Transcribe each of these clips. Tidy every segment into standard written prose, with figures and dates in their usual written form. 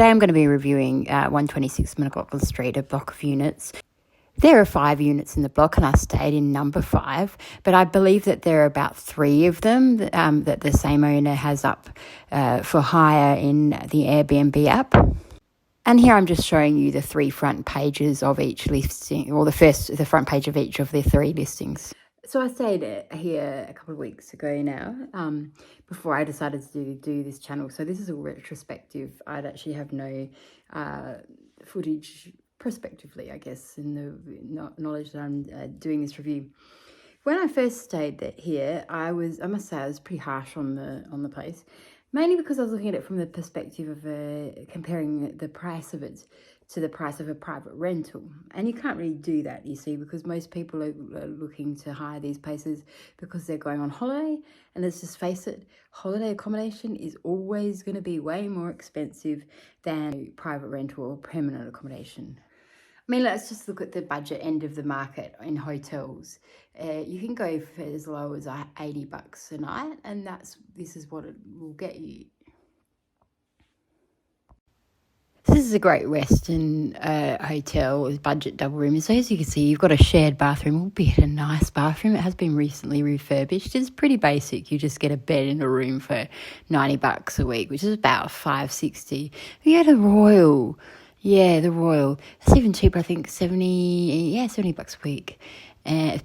today I'm going to be reviewing 126 McLachlan Street, a block of units. There are 5 units in the block and I stayed in number 5, but I believe that there are about 3 of them that the same owner has up for hire in the Airbnb app. And here I'm just showing you the 3 front pages of each listing, or the front page of each of the 3 listings. So I stayed here a couple of weeks ago now, before I decided to do this channel. So this is a retrospective. I'd actually have no footage prospectively, I guess, in the knowledge that I'm doing this review. When I first stayed here, I must say I was pretty harsh on the place, mainly because I was looking at it from the perspective of comparing the price of it to the price of a private rental. And you can't really do that, you see, because most people are looking to hire these places because they're going on holiday. And let's just face it, holiday accommodation is always going to be way more expensive than private rental or permanent accommodation. I mean, let's just look at the budget end of the market in hotels. You can go for as low as $80 a night, and this is what it will get you. This is a Great Western hotel with budget double room. So as you can see, you've got a shared bathroom, albeit a nice bathroom. It has been recently refurbished. It's pretty basic. You just get a bed in a room for $90 a week, which is about $5.60. You get a Royal. Yeah, the Royal. It's even cheaper, I think, $70 a week.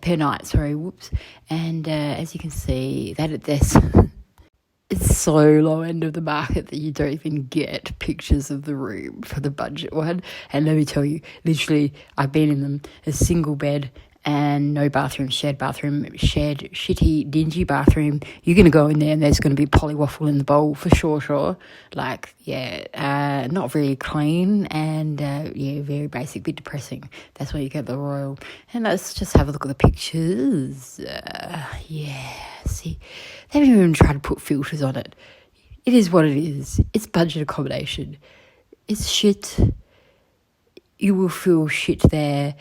Per night, sorry, whoops. And as you can see, it's so low end of the market that you don't even get pictures of the room for the budget one. And let me tell you, literally, I've been in them, a single bed and no bathroom, shared shitty, dingy bathroom. You're going to go in there and there's going to be polywaffle in the bowl for sure. Like, yeah, not very clean and, very basic, bit depressing. That's why you get the Royal. And let's just have a look at the pictures. See, they haven't even tried to put filters on it. It is what it is. It's budget accommodation. It's shit. You will feel shit there.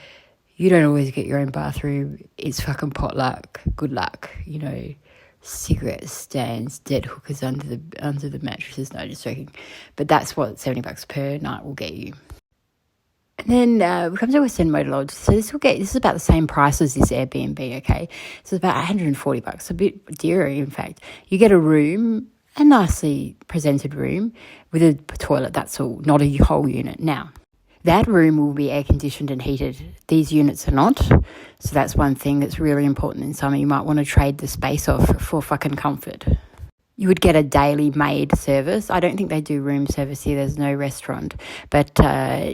You don't always get your own bathroom. It's fucking potluck. Good luck. Cigarette stands, dead hookers under the mattresses. No, just joking. But that's what $70 per night will get you. And then we come to West End Motor Lodge. So this is about the same price as this Airbnb, okay? So it's about $140, a bit dearer, in fact. You get a room, a nicely presented room with a toilet, that's all, not a whole unit. Now, that room will be air-conditioned and heated. These units are not. So that's one thing that's really important in summer. You might want to trade the space off for fucking comfort. You would get a daily maid service. I don't think they do room service here. There's no restaurant. But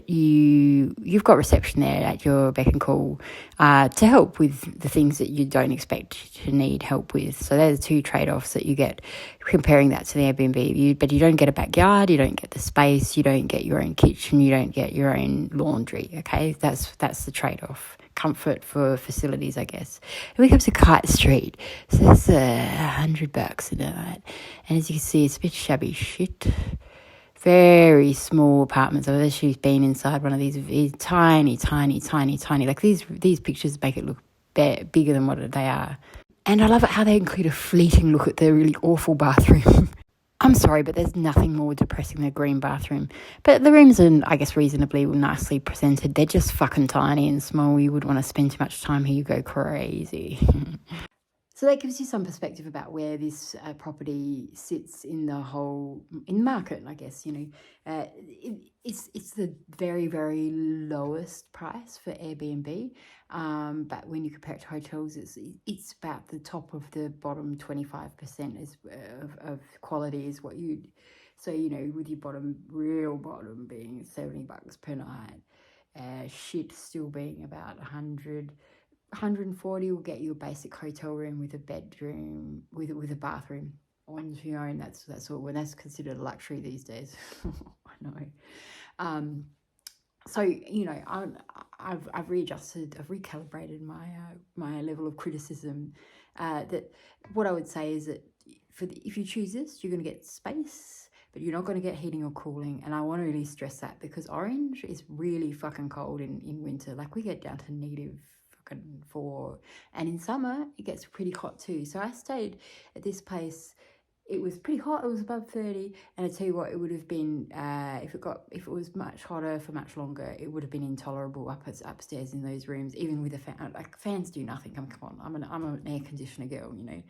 you've got reception there at your beck and call to help with the things that you don't expect to need help with. So there's 2 trade-offs that you get comparing that to the Airbnb. But you don't get a backyard. You don't get the space. You don't get your own kitchen. You don't get your own laundry, okay? That's the trade-off. Comfort for facilities, I guess. And we come to Kite Street. So that's $100 a night. And as you can see, it's a bit shabby shit. Very small apartments. I've actually been inside one of these tiny. Like these pictures make it look bigger than what they are. And I love it how they include a fleeting look at the really awful bathroom. I'm sorry, but there's nothing more depressing than a green bathroom. But the rooms are, I guess, reasonably nicely presented. They're just fucking tiny and small. You wouldn't want to spend too much time here. You go crazy. So that gives you some perspective about where this property sits in the market, I guess. It's the very, very lowest price for Airbnb. But when you compare it to hotels, it's about the top of the bottom 25% of quality is what you'd. So, with your real bottom being $70 per night, shit still being about 140 will get you a basic hotel room with a bedroom, with a bathroom on your own. That's all. When that's considered a luxury these days. I know. So I've readjusted, I've recalibrated my level of criticism. That what I would say is that if you choose this, you're going to get space, but you're not going to get heating or cooling. And I want to really stress that because Orange is really fucking cold in winter. Like we get down to -4, and in summer it gets pretty hot too. So I stayed at this place it was pretty hot. It was above 30, and I tell you what, it would have been if it was much hotter for much longer, it would have been intolerable upstairs in those rooms, even with a fan. Like fans do nothing. Come on, I'm an air conditioner girl, you know.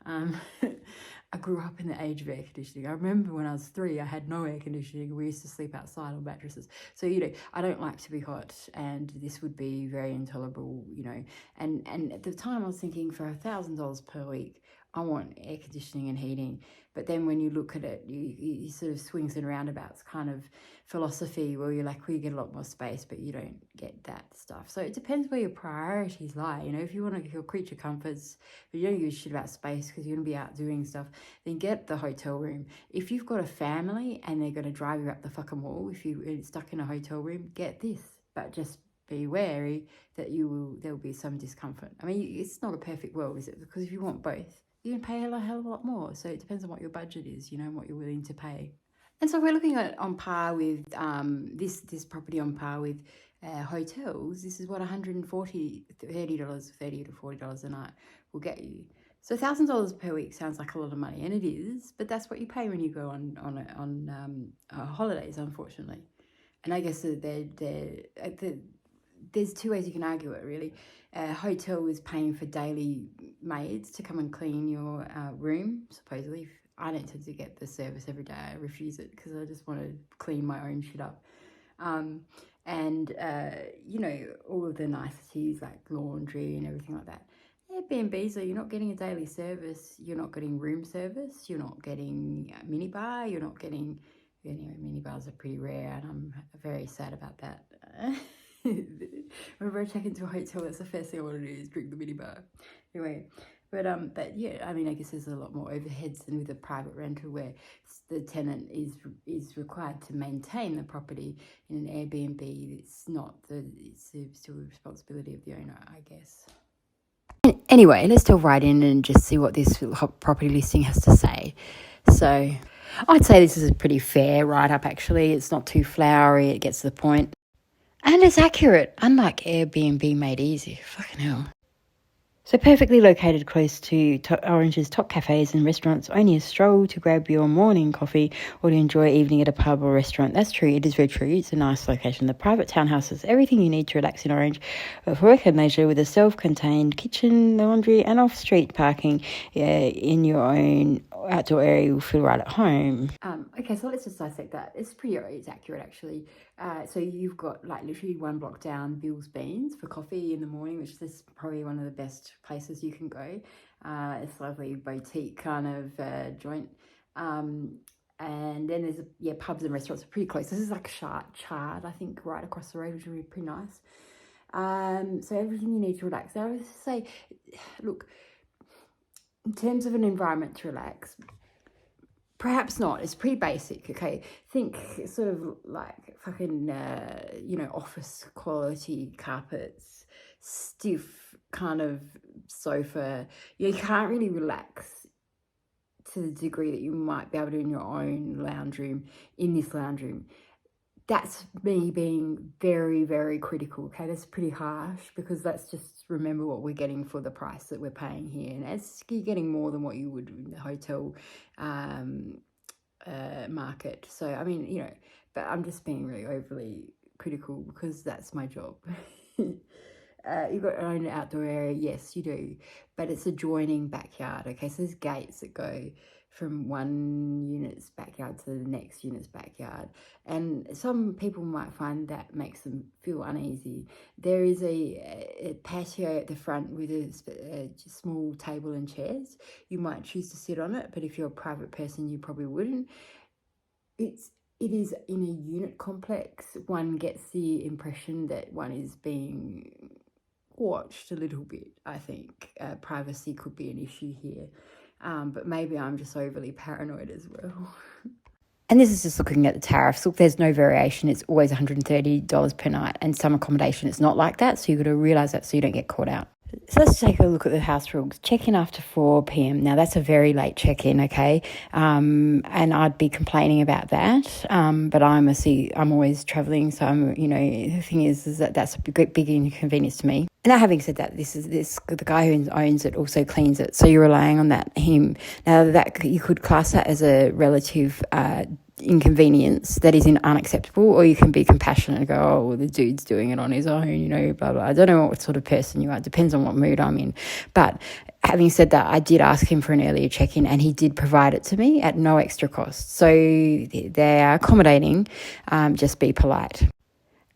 I grew up in the age of air conditioning. I remember when I was 3, I had no air conditioning. We used to sleep outside on mattresses. So I don't like to be hot, and this would be very intolerable, And at the time, I was thinking for $1,000 per week, I want air conditioning and heating. But then when you look at it, you sort of swings and roundabouts kind of philosophy where you're like, well, you get a lot more space, but you don't get that stuff. So it depends where your priorities lie. If you want your creature comforts, but you don't give a shit about space because you're going to be out doing stuff, then get the hotel room. If you've got a family and they're going to drive you up the fucking wall, if you're stuck in a hotel room, get this. But just be wary that there will be some discomfort. I mean, it's not a perfect world, is it? Because if you want both, you can pay a hell of a lot more. So it depends on what your budget is, and what you're willing to pay. And so we're looking at on par with this property on par with hotels. This is what $130 $30 to $40 a night will get you. So $1,000 per week sounds like a lot of money, and it is, but that's what you pay when you go on holidays, unfortunately. And I guess there's two ways you can argue it, really. A hotel is paying for daily maids to come and clean your room, supposedly. I don't tend to get the service every day. I refuse it because I just want to clean my own shit up. All of the niceties like laundry and everything like that. Airbnb, so you're not getting a daily service. You're not getting room service. You're not getting a minibar. You're not getting... Anyway, minibars are pretty rare, and I'm very sad about that. Whenever I check into a hotel, that's the first thing I want to do is drink the minibar. Anyway, but yeah, I mean, I guess there's a lot more overheads than with a private rental where the tenant is required to maintain the property. In an Airbnb, it's still the responsibility of the owner, I guess. Anyway, let's delve right in and just see what this property listing has to say. So I'd say this is a pretty fair write-up, actually. It's not too flowery. It gets to the point. And it's accurate, unlike Airbnb made easy. Fucking hell. So perfectly located close to Orange's top cafes and restaurants, only a stroll to grab your morning coffee or to enjoy evening at a pub or restaurant. That's true, it is very true. It's a nice location. The private townhouse has everything you need to relax in Orange for work and leisure, with a self-contained kitchen, laundry and off-street parking in your own outdoor area. You'll feel right at home. Okay, so let's just dissect that. It's accurate, actually. So you've got literally one block down Bill's Beans for coffee in the morning, which is probably one of the best places you can go. It's a lovely boutique kind of joint. And then there's pubs and restaurants are pretty close. This is like Chard, I think, right across the road, which would be pretty nice. So everything you need to relax. Now I would say, look, in terms of an environment to relax, perhaps not. It's pretty basic, okay? Think sort of like fucking, office quality carpets, stiff kind of sofa. You can't really relax to the degree that you might be able to in your own lounge room, in this lounge room. That's me being very, very critical, okay? That's pretty harsh, because let's just remember what we're getting for the price that we're paying here. And you're getting more than what you would in the hotel market. So, I mean, but I'm just being really overly critical because that's my job. You've got your own outdoor area, yes, you do, but it's adjoining backyard, okay? So there's gates that go from one unit's backyard to the next unit's backyard, and some people might find that makes them feel uneasy. There is a patio at the front with a small table and chairs. You might choose to sit on it, but if you're a private person, you probably wouldn't. It is in a unit complex. One gets the impression that one is being watched a little bit, I think. Privacy could be an issue here. But maybe I'm just overly paranoid as well. And this is just looking at the tariffs. Look, there's no variation. It's always $130 per night. And some accommodation, it's not like that. So you've got to realise that so you don't get caught out. So let's take a look at the house rules. Check-in after 4 p.m. Now, that's a very late check-in, okay? And I'd be complaining about that. But I'm always travelling, so the thing is that that's a big inconvenience to me. Now, having said that, the guy who owns it also cleans it, so you're relying on him. Now, that you could class that as a relative inconvenience that is unacceptable, or you can be compassionate and go, oh, well, the dude's doing it on his own, blah, blah. I don't know what sort of person you are. It depends on what mood I'm in. But having said that, I did ask him for an earlier check-in, and he did provide it to me at no extra cost. So they are accommodating, just be polite.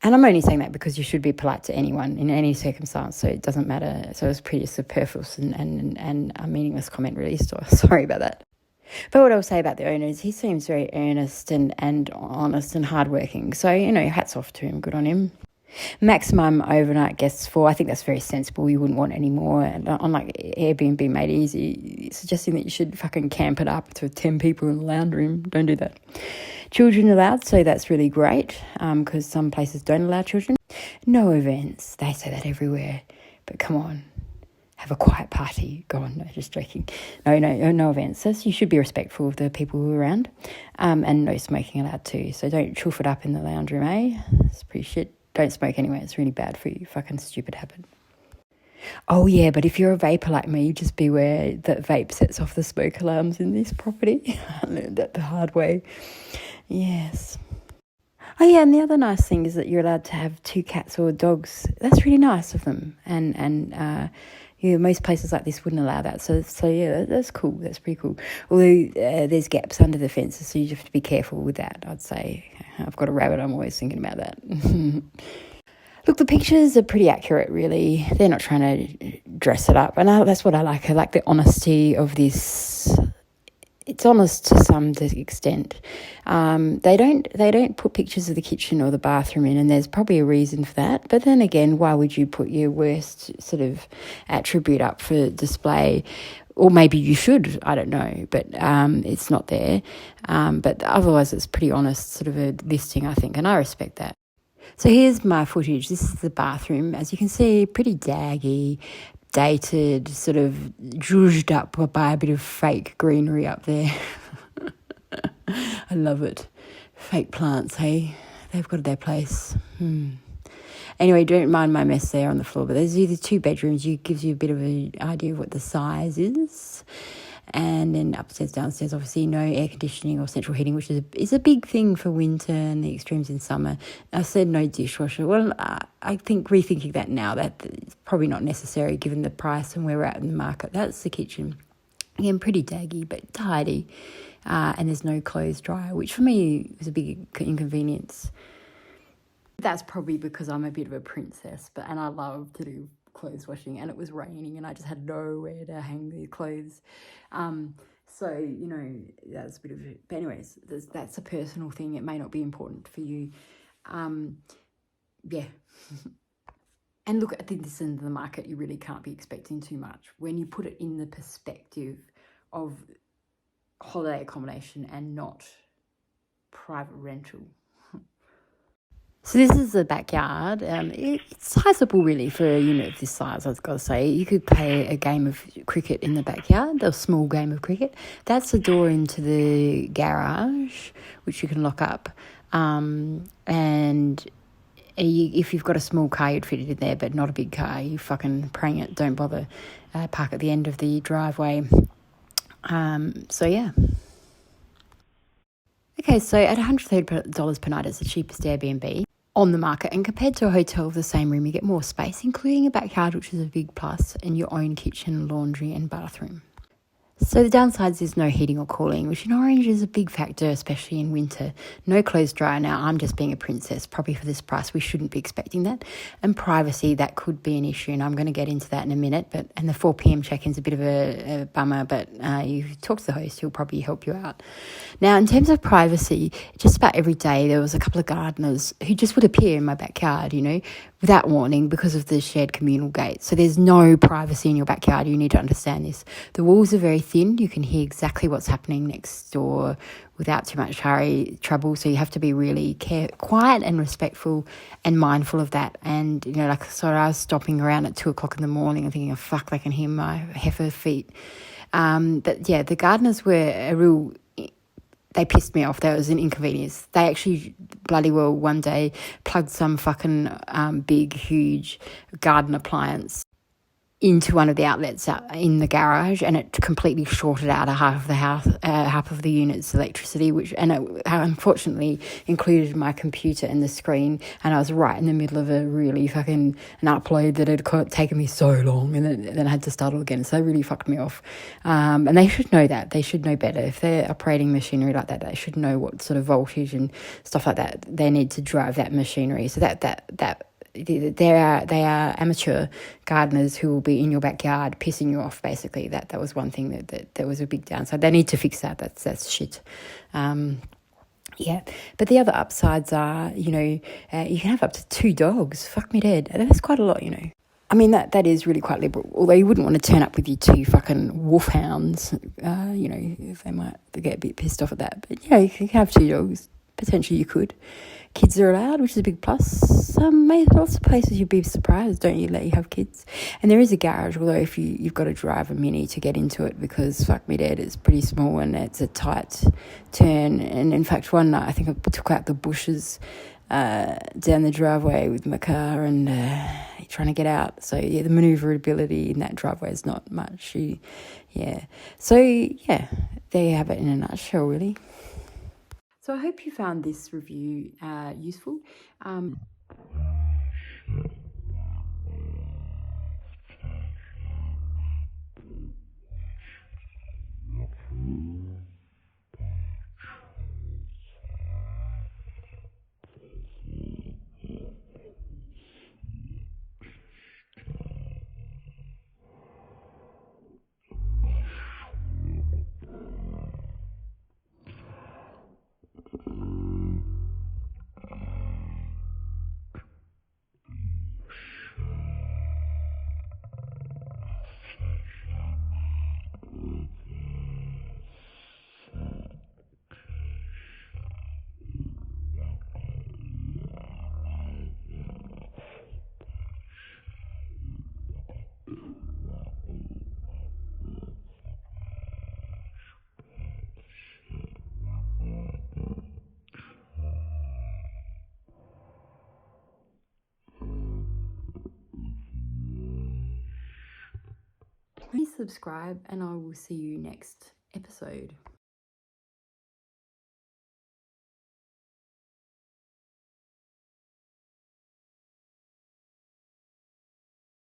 And I'm only saying that because you should be polite to anyone in any circumstance, so it doesn't matter. So it's pretty superfluous and a meaningless comment, really. So sorry about that. But what I'll say about the owner is he seems very earnest and honest and hardworking. So, hats off to him. Good on him. Maximum overnight guests 4. I think that's very sensible. You wouldn't want any more. And unlike Airbnb made easy, suggesting that you should fucking camp it up to 10 people in the lounge room. Don't do that. Children allowed, so that's really great because some places don't allow children. No events. They say that everywhere. But come on. Have a quiet party. Go on, no, just joking. No events. So you should be respectful of the people who are around. And no smoking allowed too. So don't chuff it up in the lounge room, eh? It's pretty shit. Don't smoke anyway. It's really bad for you. Fucking stupid habit. Oh, yeah, but if you're a vapor like me, just beware that vape sets off the smoke alarms in this property. I learned that the hard way. Yes. Oh, yeah, and the other nice thing is that you're allowed to have 2 cats or dogs. That's really nice of them. And most places like this wouldn't allow that. So yeah, that's cool. That's pretty cool. Although there's gaps under the fences, so you have to be careful with that, I'd say. I've got a rabbit. I'm always thinking about that. Look, the pictures are pretty accurate, really. They're not trying to dress it up. And that's what I like. I like the honesty of this. It's honest to some extent. They don't put pictures of the kitchen or the bathroom in, and there's probably a reason for that. But then again, why would you put your worst sort of attribute up for display? Or maybe you should, I don't know, but it's not there. But otherwise, it's pretty honest sort of a listing, I think, and I respect that. So here's my footage. This is the bathroom. As you can see, pretty daggy, dated, sort of zhuzhed up by a bit of fake greenery up there. I love it. Fake plants, hey? They've got their place. Anyway, don't mind my mess there on the floor, but there's either 2 bedrooms. It gives you a bit of an idea of what the size is. And then upstairs, downstairs, obviously no air conditioning or central heating, which is a big thing for winter and the extremes in summer. I said no dishwasher. Well, I think rethinking that now, that it's probably not necessary given the price and where we're at in the market. That's the kitchen. Again, pretty daggy, but tidy. And there's no clothes dryer, which for me was a big inconvenience. That's probably because I'm a bit of a princess, and I love to do clothes washing, and it was raining and I just had nowhere to hang the clothes. So, that's a bit of it. But anyways, that's a personal thing. It may not be important for you. Yeah. And look, at this end of the market, you really can't be expecting too much when you put it in the perspective of holiday accommodation and not private rental. So this is the backyard. It's sizable, really, for a unit of this size, I've got to say. You could play a game of cricket in the backyard, a small game of cricket. That's the door into the garage, which you can lock up. And if you've got a small car, you'd fit it in there, but not a big car. You fucking praying it, don't bother. Park at the end of the driveway. So, yeah. Okay, so at $130 per night, it's the cheapest Airbnb on the market, and compared to a hotel of the same room, you get more space, including a backyard, which is a big plus, and your own kitchen, laundry and bathroom. So the downsides is no heating or cooling, which in Orange is a big factor, especially in winter. No clothes dryer. Now, I'm just being a princess. Probably for this price, we shouldn't be expecting that. And privacy, that could be an issue, and I'm going to get into that in a minute. And the 4 p.m. check-in's a bit of a bummer, but you talk to the host, he'll probably help you out. Now, in terms of privacy, just about every day there was a couple of gardeners who just would appear in my backyard, without warning because of the shared communal gate. So there's no privacy in your backyard. You need to understand this. The walls are very thin. You can hear exactly what's happening next door without too much trouble. So you have to be really quiet and respectful and mindful of that. And, so I was stopping around at 2:00 in the morning and thinking, oh, fuck, they can hear my heifer feet. But yeah, the gardeners were they pissed me off. That was an inconvenience. They actually bloody well one day plugged some fucking big, huge garden appliance into one of the outlets in the garage, and it completely shorted out half of the unit's electricity, and it unfortunately included my computer and the screen, and I was right in the middle of a really fucking an upload that had taken me so long, and then I had to start all again. So it really fucked me off. And they should know that. They should know better. If they're operating machinery like that, they should know what sort of voltage and stuff like that they need to drive that machinery. So that they are amateur gardeners who will be in your backyard pissing you off, basically. That was one thing that was a big downside. They need to fix that. That's shit. Yeah, but the other upsides are, you can have up to 2 dogs. Fuck me dead. That's quite a lot, I mean, that is really quite liberal, although you wouldn't want to turn up with your 2 fucking wolfhounds, if they might get a bit pissed off at that. But, you can have 2 dogs. Potentially you could. Kids are allowed, which is a big plus. Lots of places you'd be surprised, don't you, let you have kids. And there is a garage, although if you've got to drive a Mini to get into it, because fuck me dead, it's pretty small and it's a tight turn. And in fact, one night I think I took out the bushes down the driveway with my car and trying to get out. So yeah, the manoeuvrability in that driveway is not much. So yeah, there you have it in a nutshell, really. So I hope you found this review useful. Please subscribe and I will see you next episode.